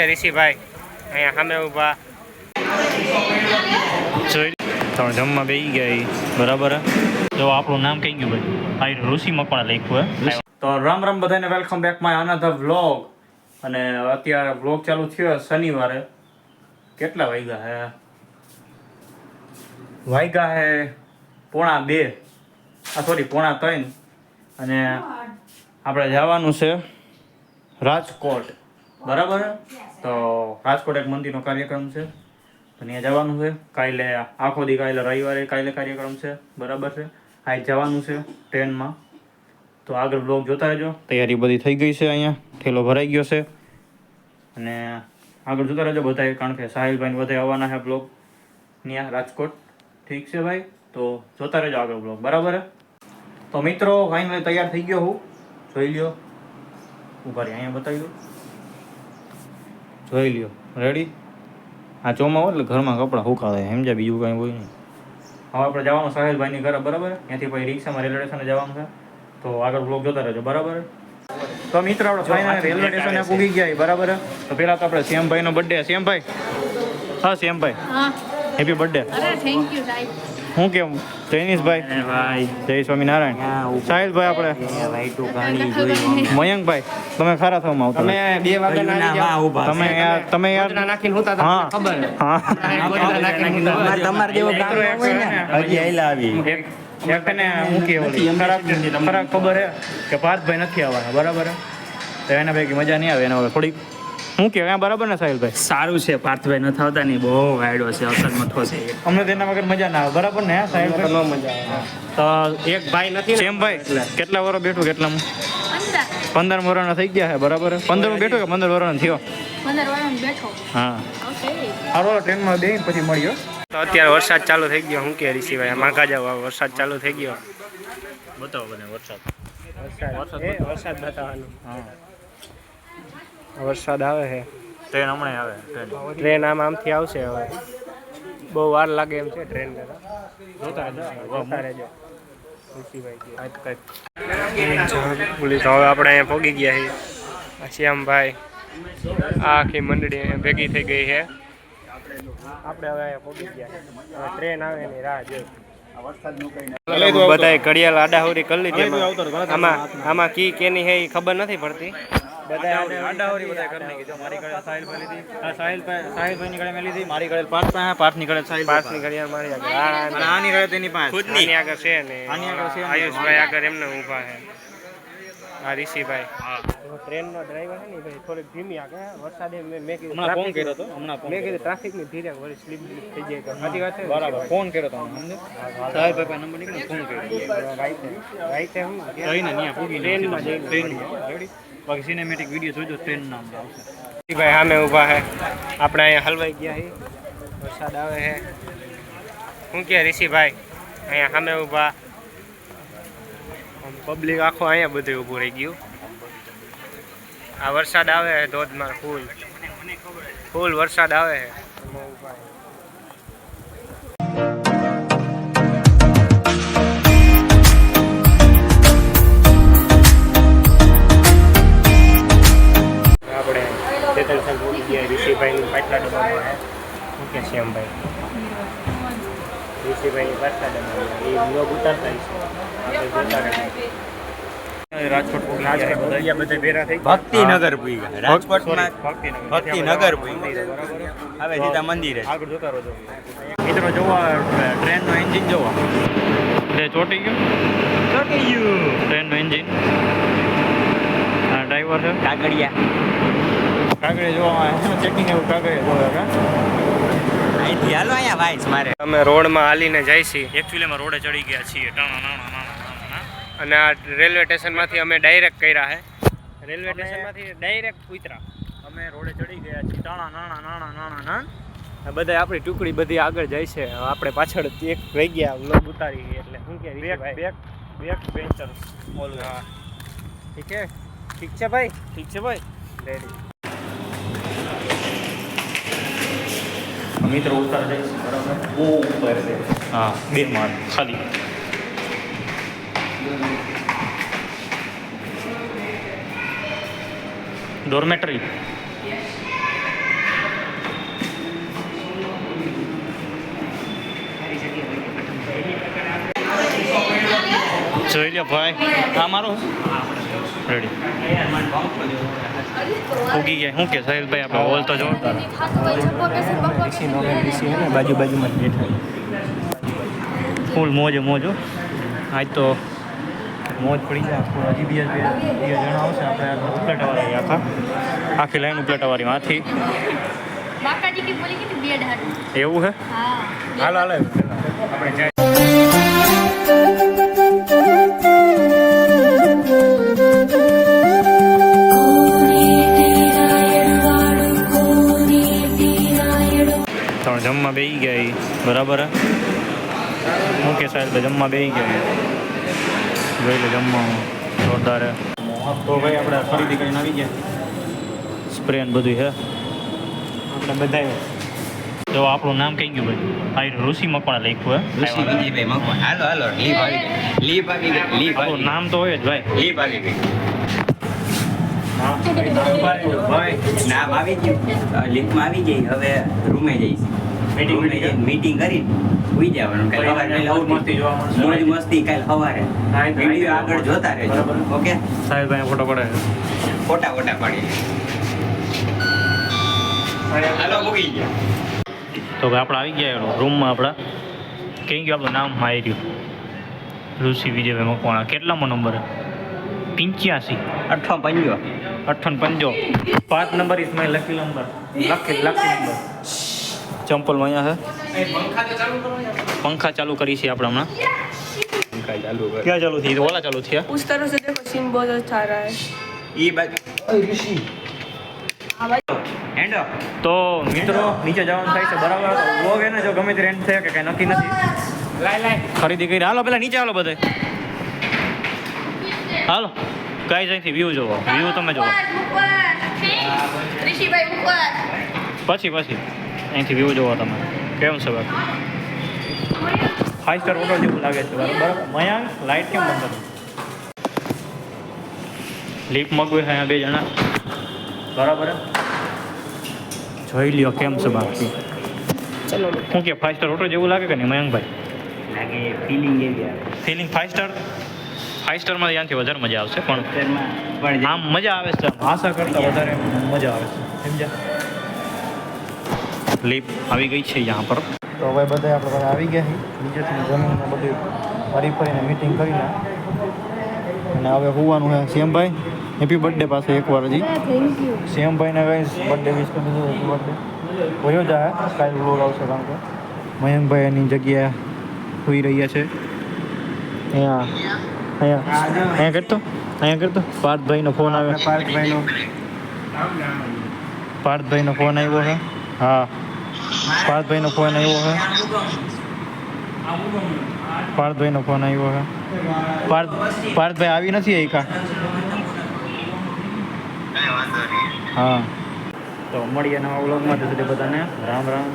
ઋષિભાઈ અહીંયા સામે ઊભા જોઈ તમે જમવા બેસી ગયા બરાબર. જો આપણું નામ કઈ ગયું ભાઈ ઋષિ મકવાણા લખ્યું હે. તો રામ રામ બધાને, welcome back my another vlog. અને અત્યારે વ્લોગ ચાલુ થયો શનિવારે. કેટલા વાગ્યા હે? વાગ્યા હે 1:30. સોરી 1:30. અને આપણે જવાનું છે રાજકોટ બરાબર. તો રાજકોટ એક મંદિરનો કાર્યક્રમ છે, તો ત્યાં જવાનું છે. કાલે આખો દી, કાલે રવિવારે કાલે કાર્યક્રમ છે બરાબર છે. આજ જવાનું છે ટ્રેનમાં. તો આગળ બ્લોગ જોતા રહેજો. તૈયારી બધી થઈ ગઈ છે, અહીંયા ઠેલો ભરાઈ ગયો છે. અને આગળ જોતા રહેજો બધાએ, કારણ કે સાહિલભાઈ બધા આવવાના છે બ્લોગ ત્યાં રાજકોટ. ઠીક છે ભાઈ, તો જોતા રહેજો આગળ બ્લોગ બરાબર. તો મિત્રો ફાઇનલી તૈયાર થઈ ગયો હું, જોઈ લ્યો. ઉભા રહી અહીંયા બતાવી દો, જોઈ લ્યો. રેડી? આ ચોમા હોય એટલે ઘરમાં કપડાં સુકાવે, સમજ્યા? બીજું કાંઈ હોય નહીં. હવે આપણે જવાનું સાહિલભાઈની ઘરે બરાબર. ત્યાંથી પછી રિક્ષામાં રેલવે સ્ટેશને જવાનું છે. તો આગળ બ્લોગ જોતા રહેજો બરાબર. તો મિત્રો આપણે ફાઇનલ રેલવે સ્ટેશને પૂગી ગયા બરાબર. તો પહેલાં તો આપણે શ્યામભાઈનો બર્થડે. શ્યામભાઈ, હા Shyambhai, happy birthday. Thank you સાહેબ. હું કેમ જૈનિશભાઈ? ભાઈ જય સ્વામિનારાયણ. સાહિલભાઈ આપણે મયંકભાઈ, તમે ખરા થવામાં આવતા. તમે 2 વાગ્યા તમે યાર નાખીને હોતા હતા ખબર. હા તમાર જેવો ગામ હોય ને હજી આઈલા આવી એકને હું કે ઓલી ખરાબ ખબર હે કે પાર્થભાઈ નથી આવવાના બરાબર. તો એના ભેગી મજા નહીં આવે. એના થોડીક હું કે બરાબર ને સાહિલભાઈ? સારું છે, પાર્થભાઈ નથી આવતા નહીં, બહુ વાયડો છે, અસર મઠો છે. અમને તેના વગર મજા ના આવે બરાબર ને સાહિલભાઈ? ન મજા આવે. તો એક ભાઈ નથી ને સેમભાઈ કેટલા વર્ષ બેઠું? કેટલામાં? 15 વર્ષના થઈ ગયા છે બરાબર. 15 બેઠો કે 15 વર્ષનો થયો? 15 વર્ષનો બેઠો. હા હાલો, ટ્રેનમાં બેહીને પછી મળ્યો. તો અત્યારે વરસાદ ચાલુ થઈ ગયો. શું કે ઋષિભાઈ માગા જાવ, વરસાદ ચાલુ થઈ ગયો. બતાવો બધા વરસાદ બતાવવાનું. હા વરસાદ આવે છે. ટ્રેન હમણાં આવે. ટ્રેન આમથી આવશે. હવે બહુ વાર લાગે એમ છે ટ્રેન જોતા રહેજો. હવે આપણે અહીંયા પહોંચી ગયા છીએ. શ્યામભાઈ આખી મંડળી ભેગી થઈ ગઈ છે. આપણે હવે અહીંયા પહોંચી ગયા. ટ્રેન આવે એની રાહ જોઈ. બધા ઘડિયાળ આડાહોરી કરી લીધી. આમાં કી કેની છે એ ખબર નથી પડતી. બધા આડાહોરી બધા કરી નાખી. જો મારી ઘડિયાળ સાહિલભાઈ લીધી, સાહિલભાઈની ઘડિયાળ મેં લીધી. મારી ઘડિયાળ પાર્થની ઘડિયાળ સાહિલ, પાર્થની ઘડિયાળ મારી આગળ, આની ઘડિયાળ તેની પાસે, આની આગળ છે ને આની આગળ છે. આયુષભાઈ આગળ એમને ઊભા છે. આ ઋષિભાઈ ટ્રેનનો ડ્રાઈવર છે ને ભાઈ, થોડીક ધીમી આગળ. વરસાદે મેં કીધું ફોન કર્યો હતો હમણાં. મેં કીધું ટ્રાફિકની ધીરે વળી સ્લીપ થઈ જાય. સાચી વાત છે બરાબર. ફોન કર્યો હતો સાહેબભાઈ નંબર નીકળ્યો, ફોન કર્યો રાઈતે હું જઈને ત્યાં પૂગી ટ્રેનમાં જઈને બાકી સિનેમેટિક વિડીયો જોજો. ટ્રેન નામ આવશે. ભાઈ સામે ઊભા છે. આપણે અહીંયા હલવાઈ ગયા છીએ. વરસાદ આવે છે. શું કે ઋષિભાઈ અહીંયા સામે ઊભા. પબ્લિક આખો અહીંયા બધું ઊભું રહી ગયું. આ વરસાદ આવે છે ધોધમાર, ફૂલ વરસાદ આવે છે. આપણે તેતલસર પહોંચી ગયા. ઋષિભાઈની પાટલા ડબ્બામાં છે. શું કે શ્યામભાઈ? ઋષિભાઈની પાટલા ડબ્બામાં એ બ્લોગ ઉતારતા છે. રાજકોટ બધા ભેરા થઈ ભક્તિનગર પૂગ્યા. રાજકોટમાં ભક્તિનગર પૂગ્યા. હવે સીધા મંદિરે આગળ જોતા રહો. મિત્રો જોવા ટ્રેનનું એન્જિન જોવા ચોટી ગયું ટ્રેનનું એન્જિન. હા ડ્રાઈવર છે કાગળિયા જોવા ચેકિંગ એવું કાગળિયા જોવા. અહીંથી હાલો અહીંયા વાઈસ મારે. અમે રોડમાં હાલીને જાય છીએ. એકચ્યુઅલીમાં રોડે ચડી ગયા છીએ અને આ રેલવે સ્ટેશનમાંથી અમે ડાયરેક્ટ કર્યા છે. રેલવે સ્ટેશનમાંથી ડાયરેક્ટ ઉતરા. અમે રોડે ચડી ગયા છીએ. નાણા બધા આપણી ટુકડી બધી આગળ જાય છે. આપણે પાછળ એક રહી ગયા વ્લોગ ઉતારી. એટલે શું કે બેક બેન્ચર ઓલ. હા ઠીક છે ભાઈ, ઠીક છે ભાઈ. રેડી મિત્રો ઉતાર જાય છે બરાબર. બહુ ઉપર છે. હા 2 માળ ખાલી. ડોર્મેટરી જોઈ લો ભાઈ આ મારો રેડી ઉગી ગયા શું કે સાહિલભાઈ આપણે હોલ તો જોરદાર બાજુ બાજુમાં બેઠા ફૂલ મોજ મોજો આજ તો મોજ પડી જાય હજી બે જણા આવશે આપણે ઉપલેટાવાળી આખી લાઈન ઉપલેટાવાળી આથી બાકાજી की बोली कि बेड हट એવું હે हाँ હાલ હાલ આપણે જાય તમે જમવા બેસી ગયા ઈ. બરાબર હે હું કે સાહેબ જમવા બેસી ગયા જોઈ લો જમવાનું જોરદાર હે તો ભાઈ આપણે ખરીદી કરીને આવી ગયા સ્પ્રે ને બધું હે આપણે બધા જો આપણું નામ કઈ ગયું ભાઈ આ ઋષિ મકવાણા લખ્યું હે ઋષિ વિજયભાઈ મકવાણ હાલો હાલો લીપ આવી ગઈ લીપ આવી ગઈ લીપ આવી આપણું નામ તો હોય જ ભાઈ લીપ આવી ગઈ ભાઈ નામ આવી ગયું લીપમાં આવી ગઈ હવે રૂમે જઈશ મીટિંગ કરી સુઈ જવાનું કાલે સવારે મસ્તી જોવા મળશે. મોજ મસ્તી કાલે સવારે વિડીયો આગળ જોતા રહેજો ઓકે સાહેબભાઈ ફોટો પડે ફોટા ફોટા પાડી હાલો મૂકી ગયા તો ભાઈ આપણે આવી ગયા રૂમમાં આપણા કઈ ગયું આપણું નામ આવી રહ્યું ઋષિ વિજયભાઈ મકવાણા કેટલામો number 85 58 5 number is my lucky number lucky number ચંપલમાં અહીંયા છે પંખા ચાલુ કરી છે આપણે હમણાં ક્યાં ચાલુ થઈ ઓલા ચાલુ થયા उस तरह से देखो सीन बहुत अच्छा आ रहा है ઈ બાજુ હેન્ડો તો મિત્રો નીચે જવાનું થાય છે બરાબર તો વ્લોગ એને જો ગમે તે રેન્ટ છે કે કઈ નક્કી નથી ખરીદી કરી હાલો પેલા નીચે હાલો બધે હાલો કઈ જઈથી વ્યૂ જોવો વ્યૂ તમે જોવો ऋषिभाई ऊपर પછી અહીંથી વ્યૂ જોવો તમે કેમ છે બાકી 5 સ્ટાર હોટલ જેવું લાગે છે બરાબર મયાંક લાઇટ કેમ બંધ હતી લીપ મગવે છે અહીંયા બે જણા બરાબર જોઈ લ્યો કેમ છે બાકી चलो શું કે 5 સ્ટાર હોટલ જેવું લાગે કે નહીં મયંકભાઈ લાગે ફિલિંગ એવી આવે ફિલિંગ 5 સ્ટારમાં ત્યાંથી વધારે મજા આવશે પણ પિક્ચરમાં પણ આમ મજા આવે છે આશા કરતાં વધારે મજા આવે છે સમજ્યા લીપ આવી ગઈ છે यहाँ પર તો હવે બધા આપણે બધા આવી ગયા છીએ નીચેથી જમીને બધું ફરી ફરીને મીટિંગ કરીને અને હવે હોવાનું છે શ્યામભાઈ હેપી બર્થડે પાસે એકવાર હજી थैंक यू શ્યામભાઈને કઈ બર્થડે વિશ કરી દીધું હેપી બર્થડે હોયો જાય કાલે વ્લોગ આવશે કારણ કે મયંકભાઈ એની જગ્યાએ સુઈ રહ્યા છે અહીંયા કરતો પાર્થભાઈનો ફોન આવે પાર્થભાઈનો ફોન આવ્યો છે હા પાર્થભાઈનો ફોન આવ્યો છે પાર્થભાઈ આવી નથી એકા હા તો મળીએ નવા વ્લોગમાં ત્યાં સુધી બધાને રામ રામ